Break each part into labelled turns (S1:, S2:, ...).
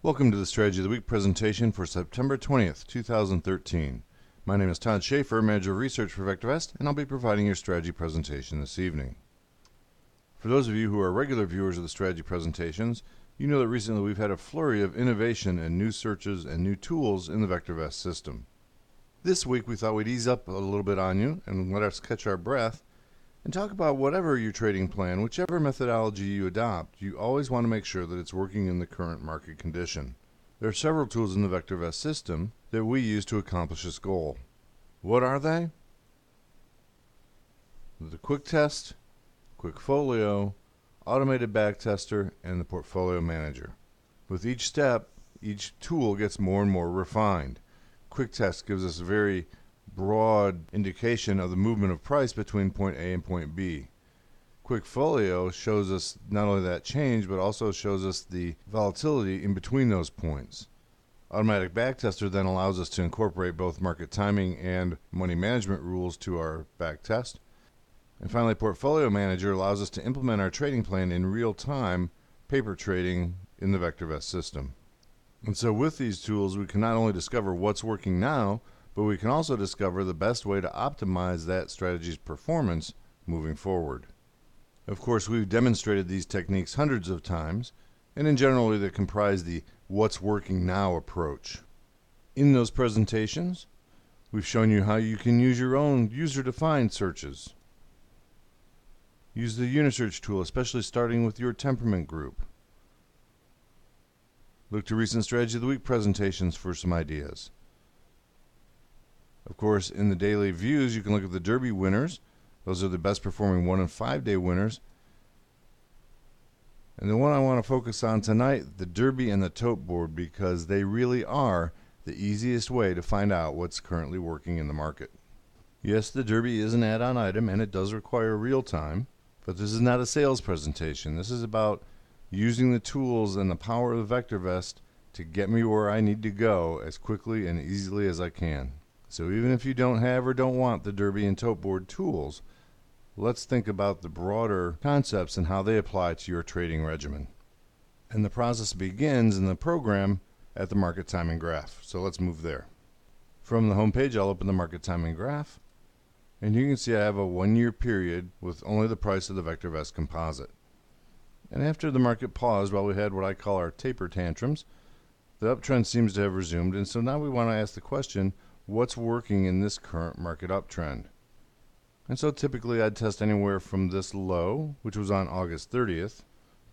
S1: Welcome to the Strategy of the Week presentation for September 20th, 2013. My name is Todd Shaffer, Manager of Research for VectorVest, and I'll be providing your strategy presentation this evening. For those of you who are regular viewers of the strategy presentations, you know that recently we've had a flurry of innovation and new searches and new tools in the VectorVest system. This week we thought we'd ease up a little bit on you and let us catch our breath and talk about whatever your trading plan, whichever methodology you adopt, you always want to make sure that it's working in the current market condition. There are several tools in the VectorVest system that we use to accomplish this goal. What are they? The Quick Test, Quick Folio, Automated Backtester, and the Portfolio Manager. With each step, each tool gets more and more refined. Quick Test gives us a very broad indication of the movement of price between point A and point B. Quick Folio shows us not only that change, but also shows us the volatility in between those points. Automatic Backtester then allows us to incorporate both market timing and money management rules to our backtest. And finally, Portfolio Manager allows us to implement our trading plan in real time, paper trading in the VectorVest system. And so with these tools, we can not only discover what's working now, but we can also discover the best way to optimize that strategy's performance moving forward. Of course, we've demonstrated these techniques hundreds of times, and in general they comprise the what's working now approach. In those presentations, we've shown you how you can use your own user-defined searches. Use the Unisearch tool, especially starting with your temperament group. Look to recent Strategy of the Week presentations for some ideas. Of course, in the daily views, you can look at the Derby winners. Those are the best performing 1 and 5 day winners. And the one I want to focus on tonight, the Derby and the Tote Board, because they really are the easiest way to find out what's currently working in the market. Yes, the Derby is an add-on item and it does require real time, but this is not a sales presentation. This is about using the tools and the power of the VectorVest to get me where I need to go as quickly and easily as I can. So even if you don't have or don't want the Derby and Tote Board tools, let's think about the broader concepts and how they apply to your trading regimen. And the process begins in the program at the market timing graph. So let's move there. From the home page, I'll open the market timing graph, and you can see I have a 1-year period with only the price of the VectorVest composite. And after the market paused while we had what I call our taper tantrums, the uptrend seems to have resumed, and so now we want to ask the question, what's working in this current market uptrend? And so typically I'd test anywhere from this low, which was on August 30th,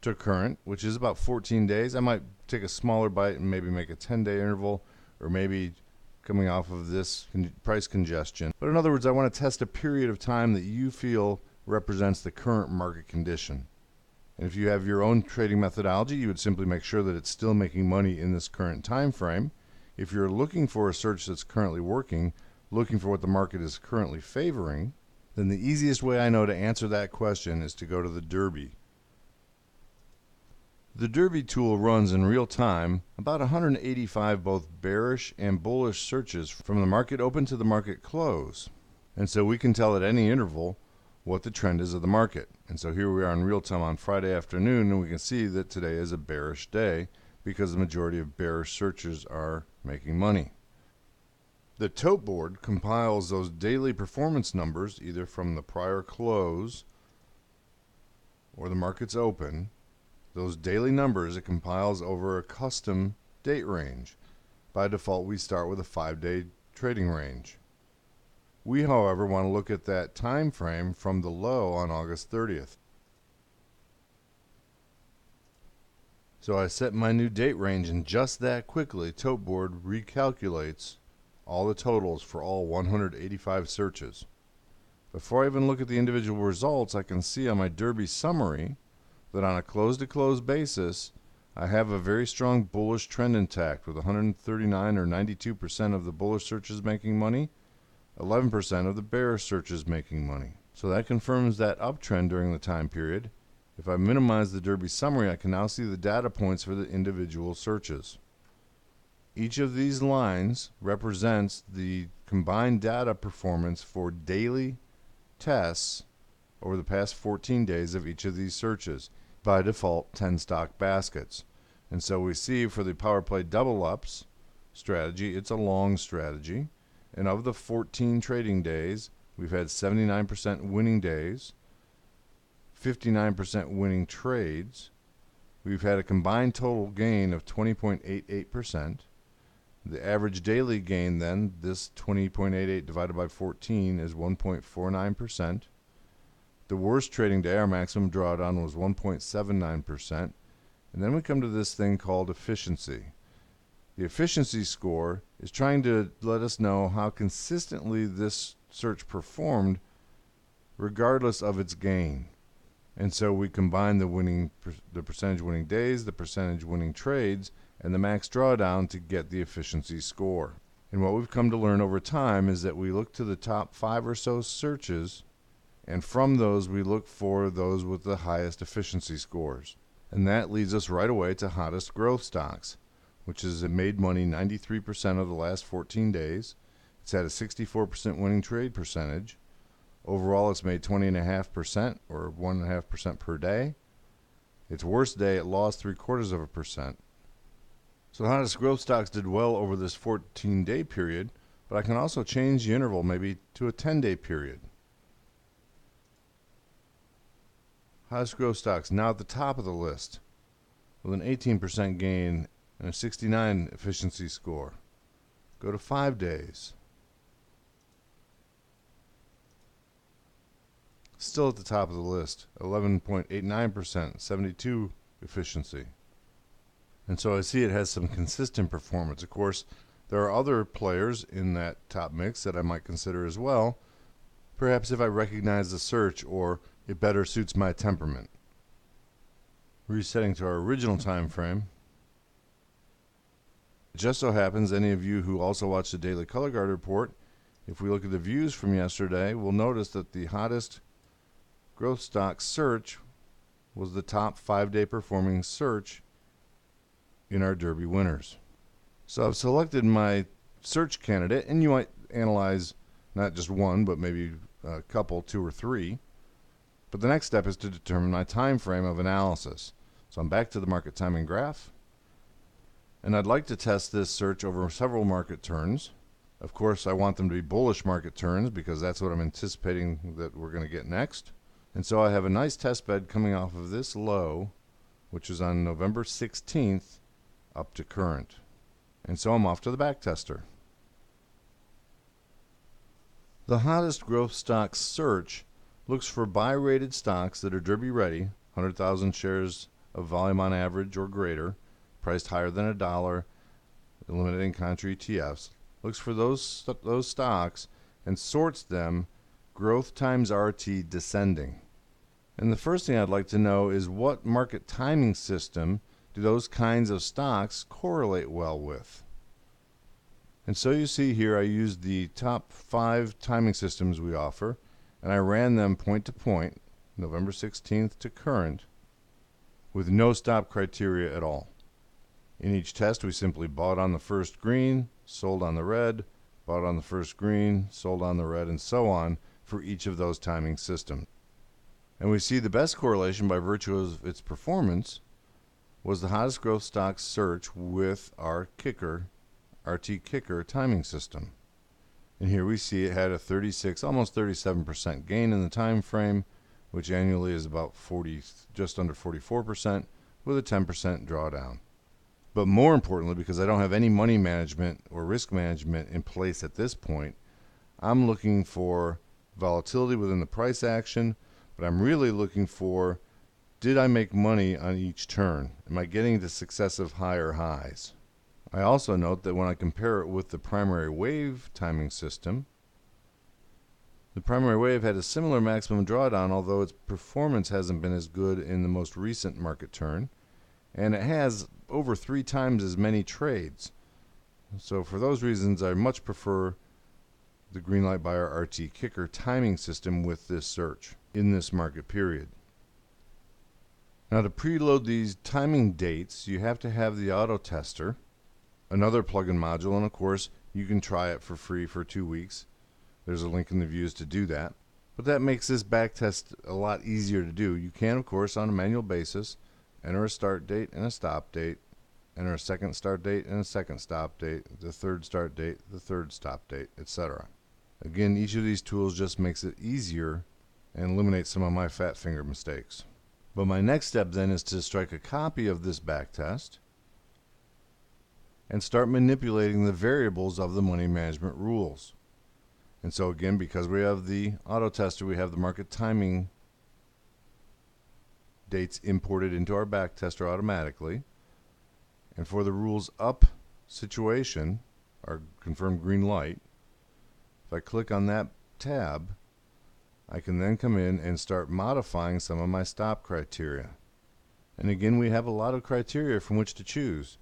S1: to current, which is about 14 days. I might take a smaller bite and maybe make a 10-day interval, or maybe coming off of this price congestion. But in other words, I want to test a period of time that you feel represents the current market condition. And if you have your own trading methodology, you would simply make sure that it's still making money in this current time frame. If you're looking for a search that's currently working, looking for what the market is currently favoring, then the easiest way I know to answer that question is to go to the Derby. The Derby tool runs in real time about 185 both bearish and bullish searches from the market open to the market close. And so we can tell at any interval what the trend is of the market. And so here we are in real time on Friday afternoon, and we can see that today is a bearish day because the majority of bearish searchers are making money. The Tote Board compiles those daily performance numbers either from the prior close or the market's open. Those daily numbers it compiles over a custom date range. By default, we start with a 5-day trading range. We, however, want to look at that time frame from the low on August 30th. So I set my new date range, and just that quickly, Tote Board recalculates all the totals for all 185 searches. Before I even look at the individual results, I can see on my Derby summary that on a close-to-close basis, I have a very strong bullish trend intact with 139 or 92% of the bullish searches making money, 11% of the bearish searches making money. So that confirms that uptrend during the time period. If I minimize the Derby summary, I can now see the data points for the individual searches. Each of these lines represents the combined data performance for daily tests over the past 14 days of each of these searches. By default, 10 stock baskets. And so we see for the power play double ups strategy, it's a long strategy. And of the 14 trading days, we've had 79% winning days, 59% winning trades. We've had a combined total gain of 20.88%. The average daily gain then, this 20.88 divided by 14 is 1.49%. The worst trading day, our maximum drawdown was 1.79%. And then we come to this thing called efficiency. The efficiency score is trying to let us know how consistently this search performed regardless of its gain. And so we combine the percentage winning days, the percentage winning trades, and the max drawdown to get the efficiency score. And what we've come to learn over time is that we look to the top 5 or so searches, and from those we look for those with the highest efficiency scores. And that leads us right away to hottest growth stocks, which has made money 93% of the last 14 days. It's had a 64% winning trade percentage. Overall, it's made 20.5% or 1.5% per day. Its worst day, it lost 0.75%. So the hottest growth stocks did well over this 14-day period, but I can also change the interval maybe to a 10-day period. Hottest growth stocks now at the top of the list with an 18% gain and a 69 efficiency score. Go to 5 days. Still at the top of the list, 11.89%, 72 efficiency. And so I see it has some consistent performance. Of course, there are other players in that top mix that I might consider as well, perhaps if I recognize the search or it better suits my temperament. Resetting to our original time frame. It just so happens any of you who also watch the Daily Color Guard report, if we look at the views from yesterday, we'll notice that the hottest growth stock search was the top 5-day performing search in our Derby winners. So I've selected my search candidate, and you might analyze not just one, but maybe a couple, 2 or 3. But the next step is to determine my time frame of analysis. So I'm back to the market timing graph, and I'd like to test this search over several market turns. Of course, I want them to be bullish market turns because that's what I'm anticipating that we're going to get next. And so I have a nice test bed coming off of this low, which is on November 16th, up to current. And so I'm off to the back tester. The hottest growth stock search looks for buy-rated stocks that are Derby ready, 100,000 shares of volume on average or greater, priced higher than $1, eliminating contra ETFs. Looks for those stocks and sorts them growth times RT descending. And the first thing I'd like to know is what market timing system do those kinds of stocks correlate well with? And so you see here I used the top 5 timing systems we offer, and I ran them point to point, November 16th to current, with no stop criteria at all. In each test, we simply bought on the first green, sold on the red, bought on the first green, sold on the red, and so on for each of those timing systems. And we see the best correlation by virtue of its performance was the hottest growth stock search with our kicker, RT kicker timing system. And here we see it had a 36, almost 37% gain in the time frame, which annually is about just under 44%, with a 10% drawdown. But more importantly, because I don't have any money management or risk management in place at this point, I'm looking for volatility within the price action, but I'm really looking for, did I make money on each turn? Am I getting to successive higher highs? I also note that when I compare it with the primary wave timing system, the primary wave had a similar maximum drawdown, although its performance hasn't been as good in the most recent market turn, and it has over 3 times as many trades. So for those reasons, I much prefer the Greenlight Buyer RT Kicker timing system with this search in this market period. Now to preload these timing dates, you have to have the auto tester, another plugin module, and of course you can try it for free for 2 weeks. There's a link in the views to do that. But that makes this back test a lot easier to do. You can, of course, on a manual basis, enter a start date and a stop date, enter a second start date and a second stop date, the third start date, the third stop date, etc. Again, each of these tools just makes it easier and eliminates some of my fat finger mistakes. But my next step then is to strike a copy of this backtest and start manipulating the variables of the money management rules. And so again, because we have the auto tester, we have the market timing dates imported into our backtester automatically. And for the rules up situation, our confirmed green light, if I click on that tab, I can then come in and start modifying some of my stop criteria. And again, we have a lot of criteria from which to choose.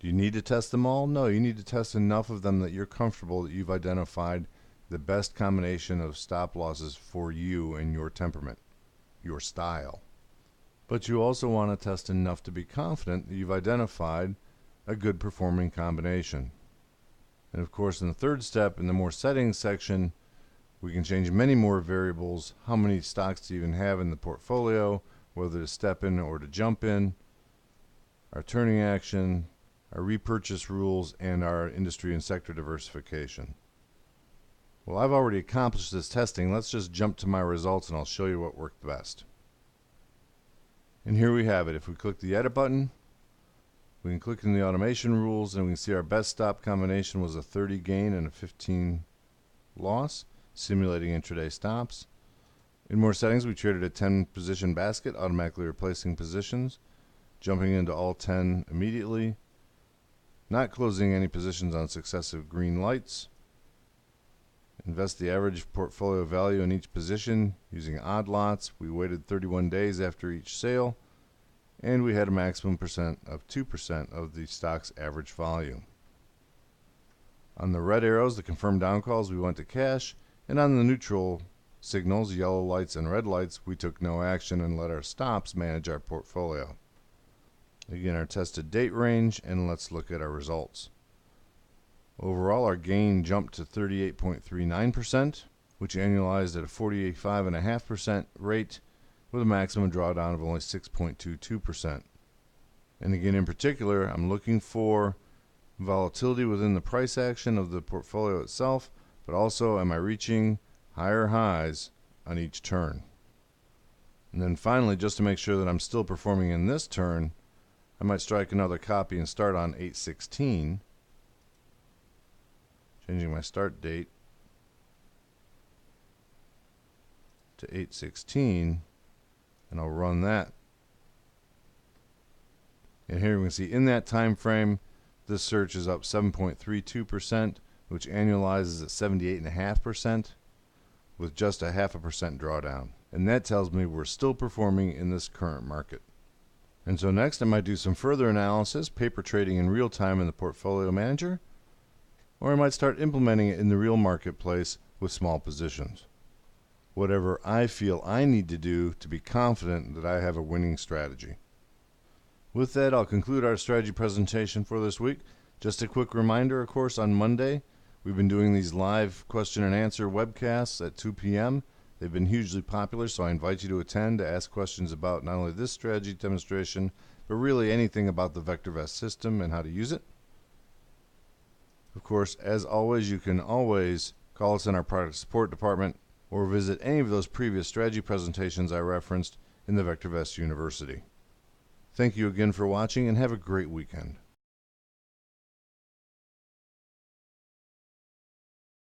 S1: Do you need to test them all? No, you need to test enough of them that you're comfortable that you've identified the best combination of stop losses for you and your temperament, your style. But you also want to test enough to be confident that you've identified a good performing combination. And of course, in the third step, in the more settings section, we can change many more variables, how many stocks to even have in the portfolio, whether to step in or to jump in, our turning action, our repurchase rules, and our industry and sector diversification. Well, I've already accomplished this testing. Let's just jump to my results and I'll show you what worked best. And here we have it. If we click the edit button, we can click in the automation rules and we can see our best stop combination was a 30 gain and a 15 loss, simulating intraday stops. In more settings, we traded a 10 position basket, automatically replacing positions, jumping into all 10 immediately, not closing any positions on successive green lights. Invest the average portfolio value in each position using odd lots. We waited 31 days after each sale, and we had a maximum percent of 2% of the stock's average volume. On the red arrows, the confirmed down calls, we went to cash, and on the neutral signals, yellow lights and red lights, we took no action and let our stops manage our portfolio. Again, our tested date range, and let's look at our results. Overall, our gain jumped to 38.39%, which annualized at a 45.5% rate with a maximum drawdown of only 6.22%. And again, in particular, I'm looking for volatility within the price action of the portfolio itself, but also am I reaching higher highs on each turn. And then finally, just to make sure that I'm still performing in this turn, I might strike another copy and start on 8/16, changing my start date to 8/16, and I'll run that. And here we can see in that time frame, this search is up 7.32%, which annualizes at 78.5%, with just a 0.5% drawdown. And that tells me we're still performing in this current market. And so next I might do some further analysis, paper trading in real time in the Portfolio Manager, or I might start implementing it in the real marketplace with small positions. Whatever I feel I need to do to be confident that I have a winning strategy. With that, I'll conclude our strategy presentation for this week. Just a quick reminder, of course, on Monday, we've been doing these live question and answer webcasts at 2 p.m. They've been hugely popular, so I invite you to attend to ask questions about not only this strategy demonstration, but really anything about the VectorVest system and how to use it. Of course, as always, you can always call us in our product support department or visit any of those previous strategy presentations I referenced in the VectorVest University. Thank you again for watching and have a great weekend.